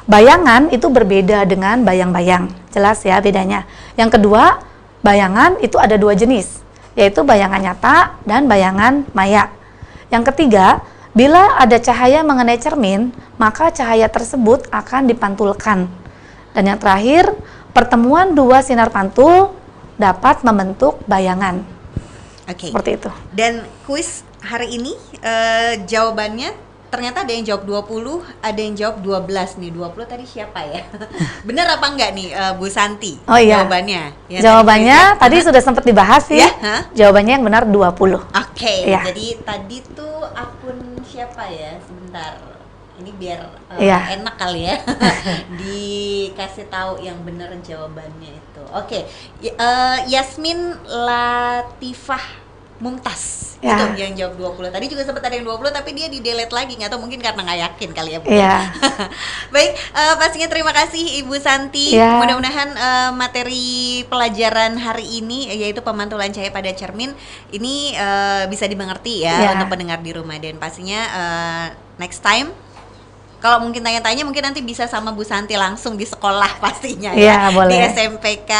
Speaker 2: bayangan itu berbeda dengan bayang-bayang. Jelas ya bedanya. Yang kedua, bayangan itu ada 2 jenis, yaitu bayangan nyata dan bayangan maya. Yang ketiga, bila ada cahaya mengenai cermin, maka cahaya tersebut akan dipantulkan. Dan yang terakhir, pertemuan 2 sinar pantul dapat membentuk bayangan.
Speaker 1: Oke.
Speaker 2: Seperti itu.
Speaker 1: Dan kuis hari ini jawabannya ternyata ada yang jawab 20, ada yang jawab 12 nih. 20 tadi siapa ya? Benar apa enggak nih Bu Santi?
Speaker 2: Oh iya.
Speaker 1: Jawabannya. Ya,
Speaker 2: Jawabannya tadi sudah sempat dibahas sih.
Speaker 1: Ya, hah?
Speaker 2: Jawabannya yang benar 20.
Speaker 1: Oke,
Speaker 2: Iya.
Speaker 1: jadi tadi tuh akun siapa ya? Sebentar. Ini biar
Speaker 2: Iya.
Speaker 1: enak kali ya. Dikasih tahu yang benar jawabannya itu. Oke. Yasmin Latifah Mumtaz.
Speaker 2: Ya.
Speaker 1: Itu yang jawab 20. Tadi juga sempat ada yang 20 tapi dia di-delete lagi, nggak tahu mungkin karena nggak yakin kali ya Bu.
Speaker 2: Iya.
Speaker 1: Baik, pastinya terima kasih Ibu Santi.
Speaker 2: Ya.
Speaker 1: Mudah-mudahan materi pelajaran hari ini yaitu pemantulan cahaya pada cermin ini bisa dimengerti ya
Speaker 2: Ya.
Speaker 1: untuk pendengar di rumah, dan pastinya next time kalau mungkin tanya-tanya mungkin nanti bisa sama Bu Santi langsung di sekolah pastinya
Speaker 2: Iya,
Speaker 1: ya.
Speaker 2: boleh.
Speaker 1: Di SMPK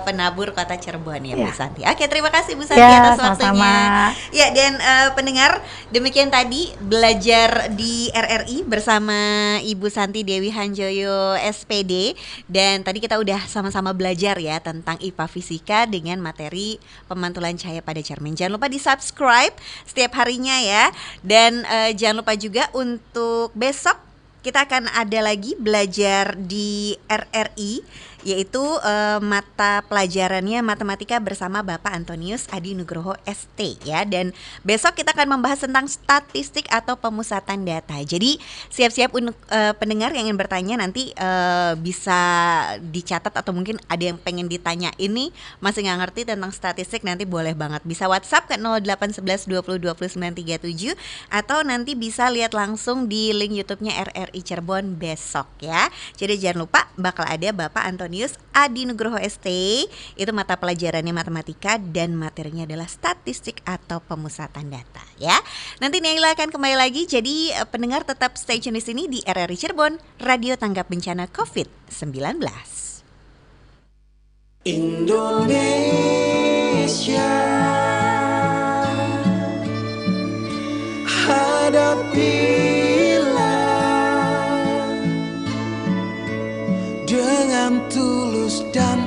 Speaker 1: Penabur Kota Cirebon ya, Bu
Speaker 2: Iya.
Speaker 1: Santi. Oke, terima kasih Bu Santi
Speaker 2: Ya,
Speaker 1: atas waktunya.
Speaker 2: sama-sama.
Speaker 1: Ya, dan pendengar, demikian tadi belajar di RRI bersama Ibu Santi Dewi Hanjoyo SPD, dan tadi kita udah sama-sama belajar ya tentang IPA Fisika dengan materi pemantulan cahaya pada cermin. Jangan lupa di-subscribe setiap harinya ya, dan jangan lupa juga untuk besok kita akan ada lagi belajar di RRI, yaitu mata pelajarannya matematika bersama Bapak Antonius Adi Nugroho ST ya. Dan besok kita akan membahas tentang statistik atau pemusatan data. Jadi siap-siap untuk pendengar yang ingin bertanya nanti bisa dicatat, atau mungkin ada yang pengen ditanya ini masih nggak ngerti tentang statistik, nanti boleh banget bisa WhatsApp ke 0811 20 29 37, atau nanti bisa lihat langsung di link YouTube-nya RRI Cirebon besok ya. Jadi jangan lupa bakal ada Bapak Antonius Adi Nugroho ST, itu mata pelajarannya matematika dan materinya adalah statistik atau pemusatan data ya. Nanti Naila akan kembali lagi, jadi pendengar tetap stay tune di sini di RRI Cirebon, Radio Tanggap Bencana COVID-19.
Speaker 3: Indonesia, hadapilah dengan tulus dan